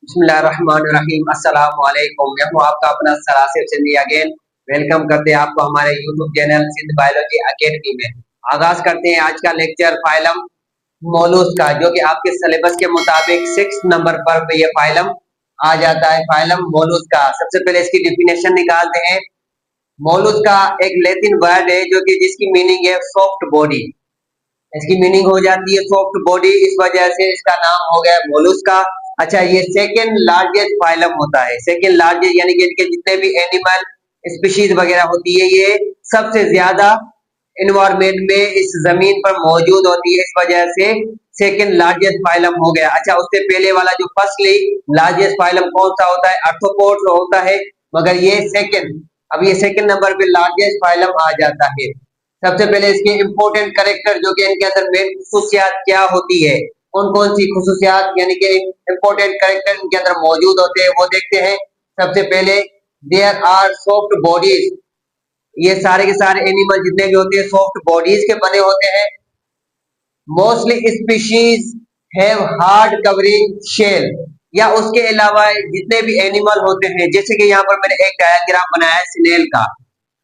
बिस्मिल्लाहिर्रहमानिर्रहीम अस्सलाम वालेकुम। मैं हूँ आपका अपना सरासिर सिंधी अगेन। वेलकम करते हैं आपको हमारे YouTube channel Sindh biology academy में। आगाज करते हैं आज का लेक्चर फाइलम मोलस्क का, जो कि आपके सिलेबस के मुताबिक 6 नंबर पर ये फाइलम आ जाता है। फाइलम मोलस्क का सबसे पहले इसकी डिफिनेशन निकालते हैं। मोलस्क का एक लैटिन वर्ड है जो कि जिसकी मीनिंग है सॉफ्ट बॉडी। इसकी मीनिंग हो जाती है सॉफ्ट बॉडी, इस वजह से इसका नाम हो गया मोलस्का। अच्छा, ये सेकेंड लार्जेस्ट फाइलम होता है। सेकेंड लार्जेस्ट यानी कि इनके जितने भी एनिमल स्पीशीज वगैरह होती है, ये सबसे ज्यादा इन्वायरमेंट में इस जमीन पर मौजूद होती है, इस वजह से सेकेंड लार्जेस्ट फाइलम हो गया। अच्छा, उससे पहले वाला जो फर्स्टली लार्जेस्ट फाइलम कौन सा होता है? आर्थ्रोपोड्स होता है, मगर ये सेकेंड, अब ये सेकेंड नंबर पे लार्जेस्ट फाइलम आ जाता है। सबसे पहले इसके इम्पोर्टेंट कैरेक्टर, जो कि इनके अंदर मेन खुसूसियात क्या होती है, कौन कौन सी खुसूसियात यानी कि इम्पोर्टेंट कैरेक्टर इनके अंदर मौजूद होते हैं, वो देखते हैं। सबसे पहले देयर आर सॉफ्ट बॉडीज। ये सारे के सारे एनिमल जितने भी होते हैं सॉफ्ट बॉडीज के बने होते हैं। Mostly species have hard covering shell, या उसके अलावा जितने भी एनिमल होते हैं, जैसे कि यहाँ पर मैंने एक डायग्राम बनाया है स्नेल का।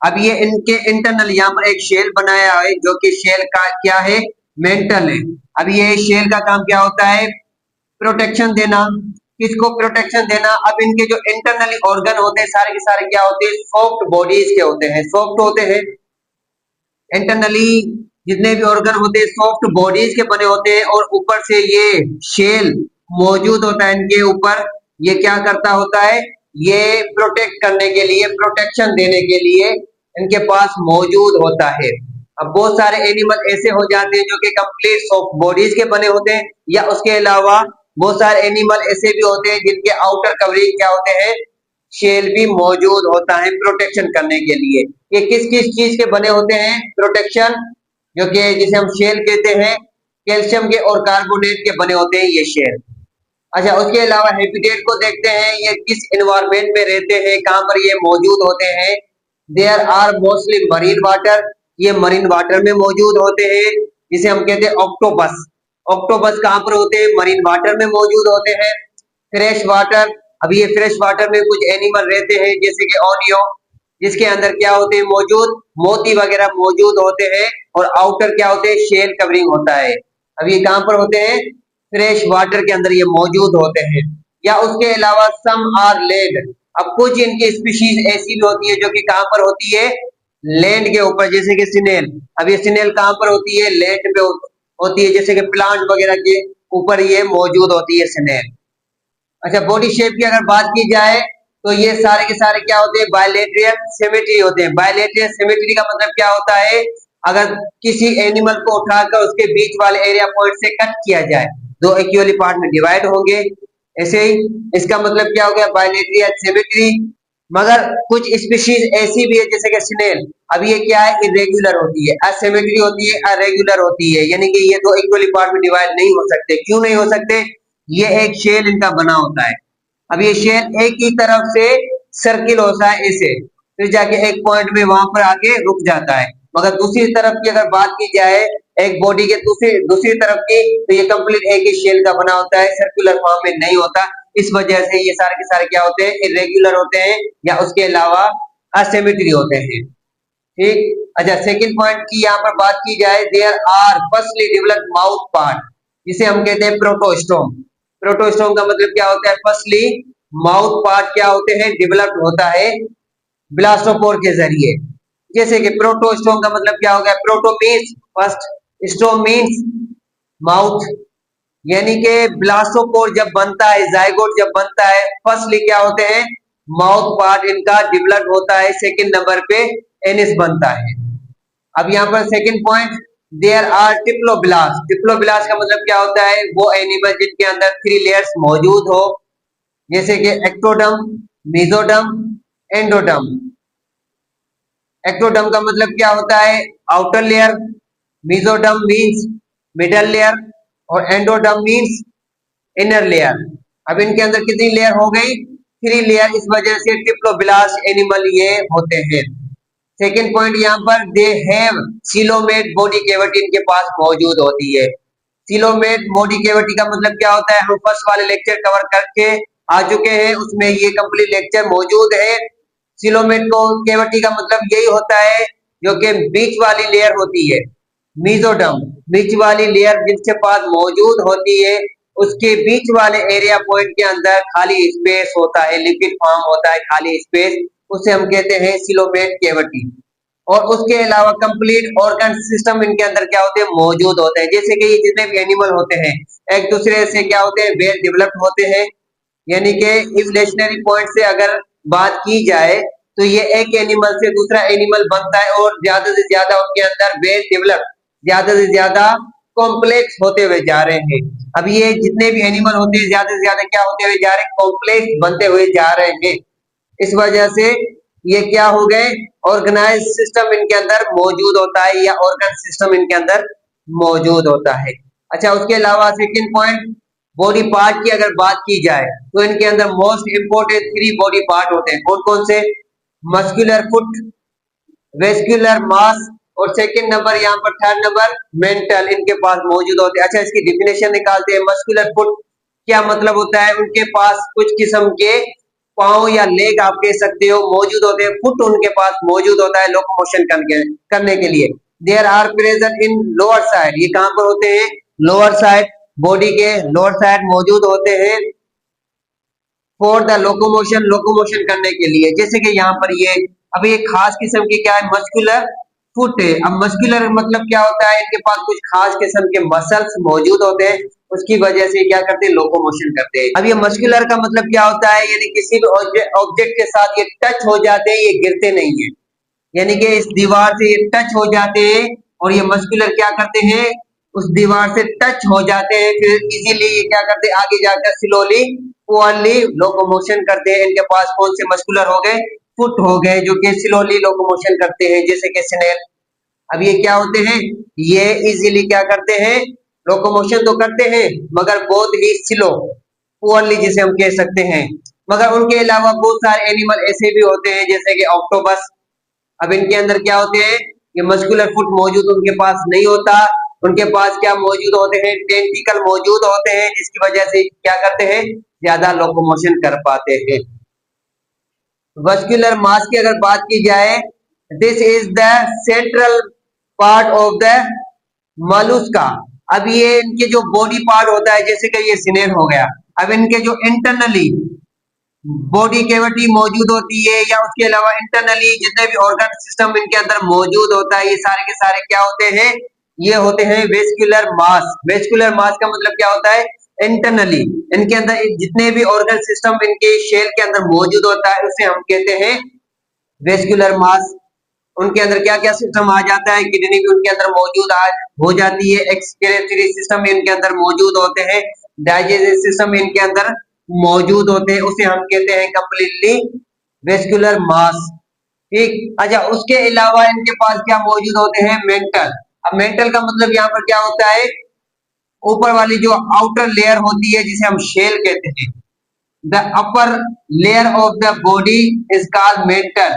अब ये इनके इंटरनल यहाँ पर एक शेल बनाया है, जो कि शेल का क्या है? मेंटल है। अब ये शेल का काम क्या होता है? प्रोटेक्शन देना। किसको प्रोटेक्शन देना? अब इनके जो इंटरनली ऑर्गन होते हैं सारे के सारे क्या होते हैं? सॉफ्ट बॉडीज के होते हैं, सॉफ्ट होते हैं। इंटरनली जितने भी ऑर्गन होते हैं सॉफ्ट बॉडीज के बने होते हैं, और ऊपर से ये शेल मौजूद होता है इनके ऊपर। ये क्या करता होता है? ये प्रोटेक्ट करने के लिए, प्रोटेक्शन देने के लिए इनके पास मौजूद होता है। अब बहुत सारे एनिमल ऐसे हो जाते हैं जो कि कंप्लीट सॉफ्ट बॉडीज के बने होते हैं, या उसके अलावा बहुत सारे एनिमल ऐसे भी होते हैं जिनके आउटर कवरिंग क्या होते हैं? शेल भी मौजूद होता है प्रोटेक्शन करने के लिए। ये किस किस चीज के बने होते हैं प्रोटेक्शन, जो कि जिसे हम शेल कहते हैं? कैल्शियम के और कार्बोनेट के बने होते हैं ये शेल। अच्छा, उसके अलावा हैबिटेट को देखते हैं, ये किस एनवायरमेंट में रहते हैं, कहाँ पर ये मौजूद होते हैं। There are mostly marine water, ये मरीन वाटर में मौजूद होते हैं, जिसे हम कहते हैं ऑक्टोपस। ऑक्टोपस कहाँ पर होते हैं? मरीन वाटर में मौजूद होते हैं। फ्रेश वाटर, अब ये फ्रेश वाटर में कुछ एनिमल रहते हैं जैसे कि ओनियो, जिसके अंदर क्या होते हैं मौजूद? मोती वगैरह मौजूद होते हैं, और आउटर क्या होते हैं? शेल कवरिंग होता है। अब ये कहाँ पर होते हैं? फ्रेश वाटर के अंदर ये मौजूद होते हैं। या उसके अलावा सम आर लैंड, अब कुछ इनकी स्पीशीज ऐसी भी होती है जो कि कहाँ पर होती है? लैंड के ऊपर, जैसे कि सिनेल। अब ये सिनेल कहाँ पर होती है? लैंड पे होती है, जैसे कि प्लांट वगैरह के ऊपर ये मौजूद होती है सिनेल। अच्छा, बॉडी शेप की अगर बात की जाए तो ये सारे के सारे क्या होते हैं? बायलेटरल सिमेट्री होते हैं। बायलेटरल सिमेट्री का मतलब क्या होता है? अगर किसी एनिमल को उठाकर उसके बीच वाले एरिया पॉइंट से कट किया जाए, दो इक्वली पार्ट में डिवाइड होंगे। ऐसे ही इसका मतलब क्या हो गया? Bilateral symmetry. मगर कुछ स्पीशीज ऐसी भी है जैसे कि स्नेल, अब ये क्या है? इरेगुलर होती है, असिमेट्री होती है, अरेगुलर होती है, यानी कि ये दो इक्वली पार्ट में डिवाइड नहीं हो सकते। क्यों नहीं हो सकते? ये एक शेल इनका बना होता है। अब ये शेल एक ही तरफ से सर्किल होता है ऐसे, फिर जाके एक पॉइंट में वहां पर आके रुक जाता है। मगर दूसरी तरफ की अगर बात की जाए, एक बॉडी के दूसरी दूसरी तरफ की, तो ये कंप्लीट एक ही शेल का बना होता है, सर्कुलर फॉर्म में नहीं होता। इस वजह से ये सारे के सारे क्या होते हैं? इरेगुलर होते हैं, या उसके अलावा असिमेट्री होते हैं। ठीक। अच्छा, सेकंड पॉइंट की यहाँ पर बात की जाए, there are firstly developed mouth part, जिसे हम कहते हैं प्रोटोस्टोम। प्रोटोस्टोम का मतलब क्या होता है? फर्स्टली माउथ पार्ट क्या होते हैं? डेवलप्ड होता है ब्लास्टोपोर के जरिए। जैसे कि प्रोटोस्टोम का मतलब क्या हो गया? Proto means first, स्टोम means mouth, यानी कि ब्लास्टोपोर जब बनता है, जाइगोट जब बनता है, फर्स्टली क्या होते हैं? माउथ पार्ट इनका डेवलप होता है। सेकंड नंबर पे एनिस बनता है। अब यहाँ पर सेकंड पॉइंट, देयर आर डिप्लोब्लास्ट। डिप्लोब्लास्ट का मतलब क्या होता है? वो एनिमल जिनके अंदर 3 लेयर्स मौजूद हो, जैसे कि एक्टोडर्म, मेसोडर्म, एंडोडर्म। एक्टोडर्म का मतलब क्या होता है? Outer layer, mesoderm means middle layer, और एंडोडर्म मींस इनर लेयर। अब इनके अंदर कितनी लेयर हो गई? 3 लेयर, इस वजह से डिप्लोब्लास्ट एनिमल ये होते हैं। सेकेंड पॉइंट यहाँ पर, they have coelomate body cavity, इनके पास मौजूद होती है। सीलोमेट बॉडी कैविटी का मतलब क्या होता है? हम फर्स्ट वाले लेक्चर कवर करके आ चुके हैं, उसमें ये कंप्लीट लेक्चर मौजूद है। सिलोमेट को कैविटी का मतलब यही होता है जो कि बीच वाली लेयर होती है, मीजोडर्म, बीच वाली लेयर जिसके पास मौजूद होती है, उसके बीच वाले एरिया पॉइंट के अंदर खाली स्पेस होता है, लिक्विड फॉर्म होता है, खाली स्पेस, उसे हम कहते हैं सिलोमेट कैविटी। और उसके अलावा कंप्लीट ऑर्गन सिस्टम इनके अंदर क्या होते हैं, मौजूद होते हैं। जैसे कि ये जितने भी एनिमल होते हैं एक दूसरे से क्या होते हैं, वेल डेवलप्ड होते हैं। यानी कि इवोल्यूशनरी पॉइंट से अगर बात की जाए तो ये एक एनिमल से दूसरा एनिमल बनता है और ज्यादा से ज्यादा उनके अंदर वेल डेवलप, ज्यादा से ज्यादा कॉम्प्लेक्स होते हुए जा रहे हैं। अब ये जितने भी एनिमल होते हैं ज्यादा से ज्यादा क्या होते हुए जा रहे हैं, कॉम्प्लेक्स बनते हुए जा रहे हैं। इस वजह से ये क्या हो गए, ऑर्गेनाइज सिस्टम इनके अंदर मौजूद होता है या ऑर्गन सिस्टम इनके अंदर मौजूद होता है। अच्छा, उसके अलावा सेकंड पॉइंट, बॉडी पार्ट की अगर बात की जाए तो इनके अंदर मोस्ट इंपोर्टेंट 3 बॉडी पार्ट होते हैं। कौन कौन से? मस्कुलर फुट, वेस्कुलर मास, और सेकंड नंबर यहाँ पर थर्ड नंबर मेंटल इनके पास मौजूद होते हैं। अच्छा, इसकी डिफिनेशन निकालते हैं। मस्कुलर फुट क्या मतलब होता है? उनके पास कुछ किस्म के पाँव या लेग आप कह सकते हो मौजूद होते हैं, फुट उनके पास मौजूद होता है लोकोमोशन करने के लिए। There are present in lower side, ये कहाँ पर होते हैं? लोअर साइड, बॉडी के लोअर साइड मौजूद होते हैं फॉर द लोकोमोशन, लोकोमोशन करने के लिए। जैसे कि यहाँ पर ये अब ये खास किस्म की क्या है, मस्कुलर फुट है। अब मस्कुलर मतलब क्या होता है, इनके पास कुछ खास किस्म के मसल्स मौजूद होते हैं, उसकी वजह से क्या करते हैं, लोकोमोशन करते हैं। अब ये मस्कुलर का मतलब क्या होता है, यानी किसी भी ऑब्जेक्ट के साथ ये टच हो जाते हैं, ये गिरते नहीं है, यानी कि इस दीवार से ये टच हो जाते हैं और ये मस्कुलर क्या करते हैं, उस दीवार से टच हो जाते हैं, फिर इजीली ये क्या करते हैं, आगे जाकर स्लोली पुअरली लोकोमोशन करते हैं। इनके पास कौन से मस्कुलर हो गए, फुट हो गए, जो कि स्लोली लोकोमोशन करते हैं, जैसे कि स्नेल। अब ये क्या होते हैं, ये इजीली क्या करते हैं, लोकोमोशन तो करते हैं मगर बहुत ही स्लो, पुअरली जिसे हम कह सकते हैं। मगर उनके अलावा बहुत सारे एनिमल ऐसे भी होते हैं जैसे कि ऑक्टोपस। अब इनके अंदर क्या होते हैं, ये मस्कुलर फुट मौजूद उनके पास नहीं होता, उनके पास क्या मौजूद होते हैं, टेंटिकल मौजूद होते हैं, जिसकी वजह से क्या करते हैं, ज्यादा लोकोमोशन कर पाते हैं। मस्कुलर मास की अगर बात की जाए, this is the central part of the mollusca. अब ये इनके जो बॉडी पार्ट होता है, जैसे कि ये सिनेर हो गया, अब इनके जो इंटरनली बॉडी कैविटी मौजूद होती है या उसके अलावा इंटरनली जितने भी ऑर्गन सिस्टम इनके अंदर मौजूद होता है, ये सारे के सारे क्या होते हैं, ये होते हैं वेस्कुलर मास। वेस्कुलर मास का मतलब क्या होता है, इंटरनली इनके अंदर जितने भी ऑर्गन सिस्टम इनके शेल के अंदर मौजूद होता है उसे हम कहते हैं वेस्कुलर मास। उनके अंदर क्या क्या सिस्टम आ जाता है, किडनी भी उनके अंदर मौजूद हो जाती है, एक्सक्रीटरी सिस्टम इनके अंदर मौजूद होते हैं, डाइजेस्टिव सिस्टम इनके अंदर मौजूद होते हैं, उसे हम कहते हैं कंप्लीटली वेस्कुलर मास। ठीक, अच्छा, उसके अलावा इनके पास क्या मौजूद होते हैं, मेंटल। अब मेंटल का मतलब यहाँ पर क्या होता है, ऊपर वाली जो आउटर लेयर होती है जिसे हम शेल कहते हैं, the upper layer of the body is called mantle,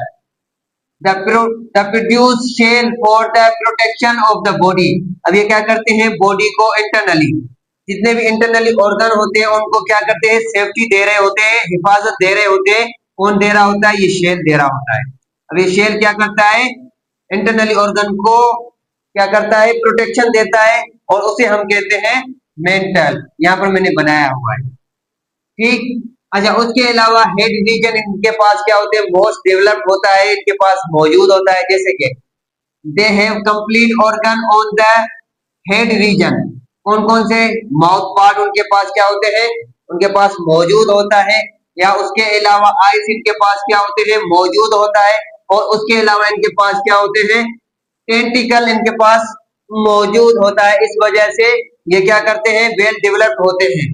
the produce shell for the protection of the body. अब ये क्या करते हैं, बॉडी को इंटरनली जितने भी इंटरनली ऑर्गन होते हैं उनको क्या करते हैं, सेफ्टी दे रहे होते हैं, हिफाजत दे रहे होते हैं। कौन दे रहा होता है, ये शेल दे रहा होता है। अब ये शेल क्या करता है, इंटरनली ऑर्गन को क्या करता है, प्रोटेक्शन देता है, और उसे हम कहते हैं मेंटल। यहाँ पर मैंने बनाया हुआ है। ठीक, अच्छा, उसके अलावा हेड रीजन इनके पास क्या होते हैं, मोस्ट डेवलप्ड होता है, इनके पास मौजूद होता है। जैसे कि they have complete organ on the head region. कौन कौन से माउथ पार्ट उनके पास क्या होते हैं, उनके पास मौजूद होता है। या उसके अलावा आइस इनके पास क्या होते हैं, मौजूद होता है। और उसके अलावा इनके पास क्या होते हैं, टेंटिकल इनके पास मौजूद होता है। इस वजह से ये क्या करते हैं, वेल डेवलप्ड होते हैं।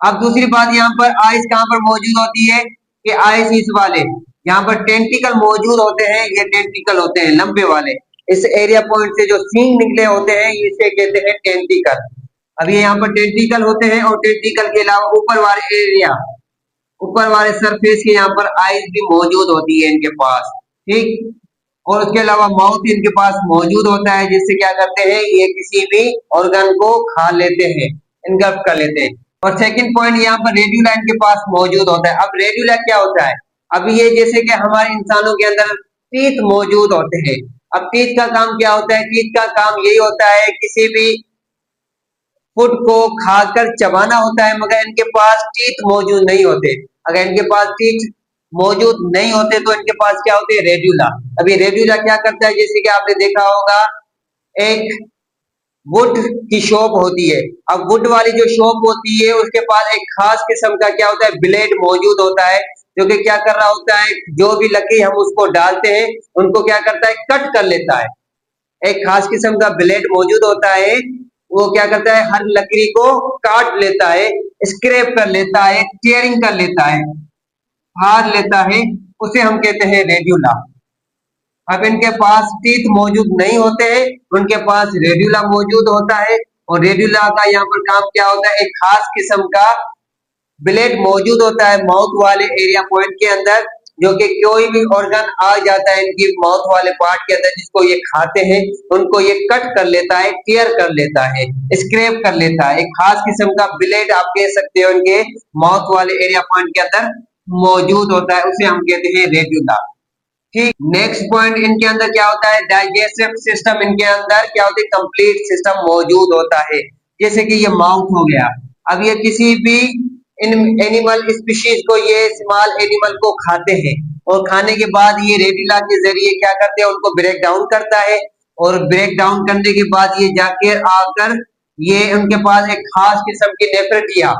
अब दूसरी बात, यहाँ पर आइस कहाँ पर मौजूद होती है, कि आइस इस वाले यहाँ पर टेंटिकल मौजूद होते हैं, ये टेंटिकल होते हैं लंबे वाले, इस एरिया पॉइंट से जो सींग निकले होते हैं इसे कहते हैं टेंटिकल। अब ये यहाँ पर टेंटिकल होते हैं, और टेंटिकल के अलावा ऊपर वाले एरिया, ऊपर वाले सरफेस के यहाँ पर आइस भी मौजूद होती है इनके पास। ठीक, और उसके अलावा माउथ इनके पास मौजूद होता है, जिससे क्या करते हैं, ये किसी भी ऑर्गन को खा लेते हैं, इनगल्फ कर लेते हैं। और सेकंड पॉइंट यहाँ पर रेड्यूला इनके पास मौजूद होता है। अब रेड्यूला क्या होता है? अब ये जैसे कि हमारे इंसानों के अंदर टीथ मौजूद होते हैं। अब टीथ का काम क्या होता है? टीथ का काम यही होता है किसी भी फूड को खाकर चबाना होता है, मगर इनके पास टीथ मौजूद नहीं होते। अगर इनके पास टीथ मौजूद नहीं होते तो इनके पास क्या होते हैं? रेड्यूला। अब ये रेड्यूला क्या करता है? जैसे कि आपने देखा होगा, एक वुड की शॉप होती है। अब वुड वाली जो शॉप होती है उसके पास एक खास किस्म का क्या होता है? ब्लेड मौजूद होता है, जो कि क्या कर रहा होता है? जो भी लकड़ी हम उसको डालते हैं उनको क्या करता है? कट कर लेता है। एक खास किस्म का ब्लेड मौजूद होता है, वो क्या करता है? हर लकड़ी को काट लेता है, स्क्रैप कर लेता है, टीयरिंग कर लेता है, फाड़ लेता है, उसे हम कहते हैं रेड्यूला। अब इनके पास टीथ मौजूद नहीं होते हैं, उनके पास रेड्यूला मौजूद होता है। और रेड्यूला का यहाँ पर काम क्या होता है? एक खास किस्म का ब्लेड मौजूद होता है माउथ वाले एरिया पॉइंट के अंदर, जो कि कोई भी ऑर्गन आ जाता है इनकी माउथ वाले पार्ट के अंदर जिसको ये खाते हैं, उनको ये कट कर लेता है, टीयर कर लेता है, स्क्रैप कर लेता है। एक खास किस्म का ब्लेड आप कह सकते हो इनके माउथ वाले एरिया पॉइंट के अंदर मौजूद होता है, उसे हम कहते हैं रेड्यूला। ठीक, नेक्स्ट पॉइंट इनके अंदर क्या होता है? डाइजेस्टिव सिस्टम इनके अंदर क्या होती है? कंप्लीट सिस्टम मौजूद होता है। जैसे कि ये माउथ हो गया, अब ये किसी भी इन एनिमल स्पीशीज को, ये स्मॉल एनिमल को खाते हैं, और खाने के बाद ये रेडिला के जरिए क्या करते हैं? उनको ब्रेक डाउन करता है, और ब्रेक डाउन करने के बाद ये जाके आकर ये उनके पास एक खास किस्म की नेफ्रेटिया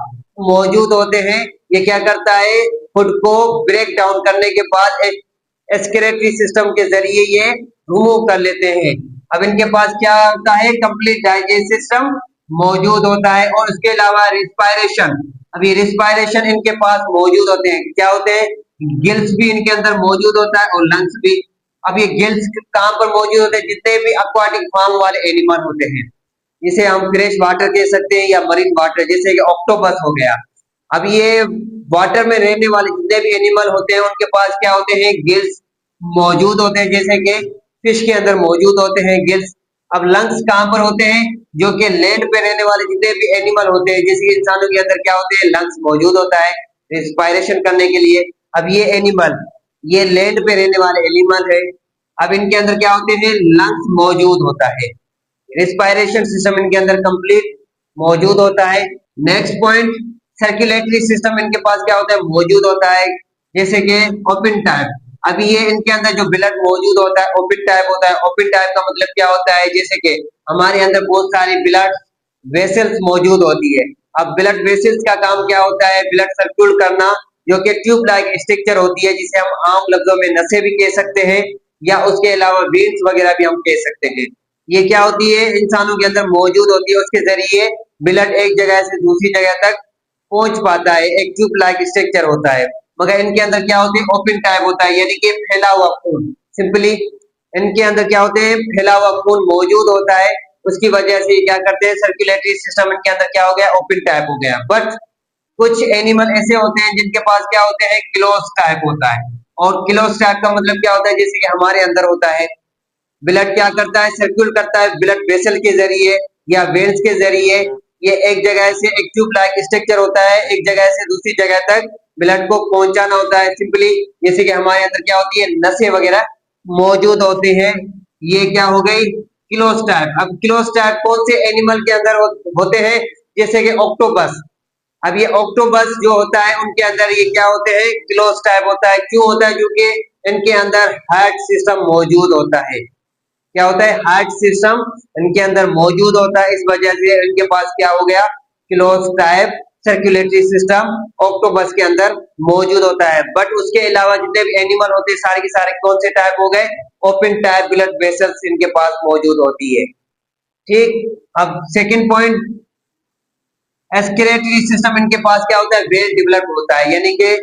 मौजूद होते हैं। ये क्या करता है? फूड को ब्रेक डाउन करने के बाद एक एक्सक्रेटरी सिस्टम के जरिए ये रिमूव कर लेते हैं। अब इनके पास क्या होता है? कंप्लीट डाइजेस्ट सिस्टम मौजूद होता है। और उसके अलावा रिस्पायरेशन, अभी रिस्पायरेशन इनके पास मौजूद होते हैं। क्या होते हैं? गिल्स भी इनके अंदर मौजूद होता है और लंग्स भी। अब ये गिल्स कहाँ पर मौजूद होते हैं? जितने भी aquatic फार्म वाले एनिमल होते हैं, जिसे हम फ्रेश वाटर कह सकते हैं या मरीन वाटर, जैसे कि ऑक्टोपस हो गया। अब ये वाटर में रहने वाले जितने भी एनिमल होते हैं उनके पास क्या होते हैं? गिल्स मौजूद होते हैं, जैसे कि फिश के अंदर मौजूद होते हैं गिल्स। अब लंग्स कहाँ पर होते हैं? जो कि लैंड पे रहने वाले जितने भी एनिमल होते हैं, जैसे इंसानों के अंदर क्या होते हैं? लंग्स मौजूद होता है रिस्पायरेशन करने के लिए। अब ये एनिमल, ये लैंड पे रहने वाले एनिमल है, अब इनके अंदर क्या होते हैं? लंग्स मौजूद होता है, रिस्पायरेशन सिस्टम इनके अंदर कंप्लीट मौजूद होता है। नेक्स्ट पॉइंट, सर्कुलेटरी सिस्टम इनके पास क्या होता है? मौजूद होता है, जैसे कि ओपन टाइप। अभी ये इनके अंदर जो ब्लड मौजूद होता है ओपन टाइप होता है। ओपन टाइप का मतलब क्या होता है? जैसे कि हमारे अंदर बहुत सारी ब्लड वेसल्स मौजूद होती है। अब ब्लड वेसल्स का काम क्या होता है? ब्लड सर्कुलेट करना, जो कि ट्यूब लाइक स्ट्रक्चर होती है, जिसे हम आम लफ्जों में नसें भी कह सकते हैं, या उसके अलावा वेन्स वगैरह भी हम कह सकते हैं। ये क्या होती है? इंसानों के अंदर मौजूद होती है, उसके जरिए ब्लड एक जगह से दूसरी जगह तक पहुंच पाता है। एक ट्यूब लाइक स्ट्रक्चर होता है, मगर इनके अंदर क्या होते हैं? ओपन टाइप होता है, यानी कि फैला हुआ खून। सिंपली इनके अंदर क्या होते हैं? फैला हुआ खून मौजूद होता है। उसकी वजह से क्या करते हैं? सर्कुलेटरी सिस्टम इनके अंदर क्या हो गया? ओपन टाइप हो गया। बट कुछ एनिमल ऐसे होते हैं जिनके पास क्या होते हैं? क्लोज टाइप होता है। और क्लोज टाइप का मतलब क्या होता है? जैसे कि हमारे अंदर होता है, ब्लड क्या करता है? सर्कुलेट करता है ब्लड वेसल के जरिए या वेन्स के जरिए। ये एक जगह से, एक ट्यूब लाइक स्ट्रक्चर होता है, एक जगह से दूसरी जगह तक ब्लड को पहुंचाना होता है। सिंपली जैसे कि हमारे अंदर क्या होती है? नसें वगैरह मौजूद होती हैं। ये क्या हो गई? Close type. अब क्लोज टाइप कौन से एनिमल के अंदर होते हैं? जैसे कि ऑक्टोपस। अब ये ऑक्टोपस जो होता है उनके अंदर ये क्या होते हैं? क्लोज टाइप होता है। क्यों होता है? क्योंकि इनके अंदर हार्ट सिस्टम मौजूद होता है। क्या होता है? हार्ट सिस्टम इनके अंदर मौजूद होता है, इस वजह से इनके पास क्या हो गया? Close type circulatory system octopus के अंदर मौजूद होता है। बट उसके अलावा जितने भी एनिमल होते हैं सारे के सारे कौन से टाइप हो गए? ओपन टाइप ब्लड वेसल्स इनके पास मौजूद होती है। ठीक, अब सेकंड पॉइंट, एस्किलेटरी सिस्टम इनके पास क्या होता है? वेल डेवलप्ड होता है, यानी कि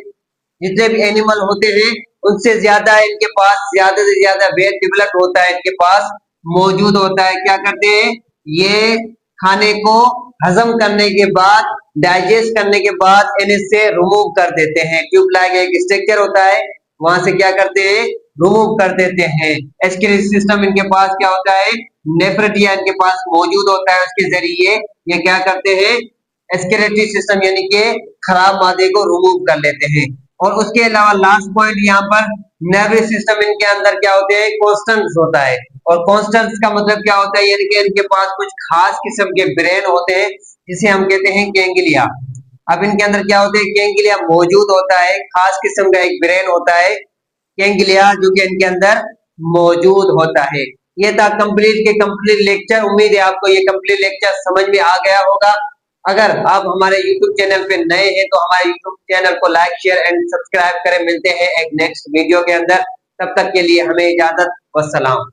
जितने भी एनिमल होते हैं उनसे ज्यादा इनके पास ज्यादा से ज्यादा वेल डेवलप्ड होता है, इनके पास मौजूद होता है। क्या करते हैं? ये खाने को हजम करने के बाद, डाइजेस्ट करने के बाद इन्हें से रिमूव कर देते हैं। ट्यूब लाइक एक स्ट्रक्चर होता है, वहां से क्या करते हैं? रिमूव कर देते हैं। एस्किलेटरी सिस्टम इनके पास क्या होता है? नेफ्रेटिया इनके पास मौजूद होता है, उसके जरिए ये क्या करते हैं? एक्सक्रीटरी सिस्टम यानी कि खराब मादे को रिमूव कर लेते हैं। और उसके अलावा लास्ट पॉइंट यहाँ पर नर्वस सिस्टम इनके अंदर क्या होते हैं, कॉन्स्टेंट्स होता है। और कॉन्स्टेंट्स का मतलब क्या होता है, यानी कि इनके पास कुछ खास किस्म के ब्रेन होते हैं जिसे हम कहते हैं गैंग्लिया। अब इनके अंदर क्या होते हैं, गैंग्लिया मौजूद होता है, खास किस्म का एक ब्रेन होता है गैंग्लिया जो कि इनके अंदर मौजूद होता है। ये था कंप्लीट के कंप्लीट लेक्चर। उम्मीद है आपको ये कंप्लीट लेक्चर समझ में आ गया होगा। अगर आप हमारे YouTube चैनल पे नए हैं तो हमारे YouTube चैनल को लाइक शेयर एंड सब्सक्राइब करें। मिलते हैं एक नेक्स्ट वीडियो के अंदर, तब तक के लिए हमें इजाजत, वस्सलाम।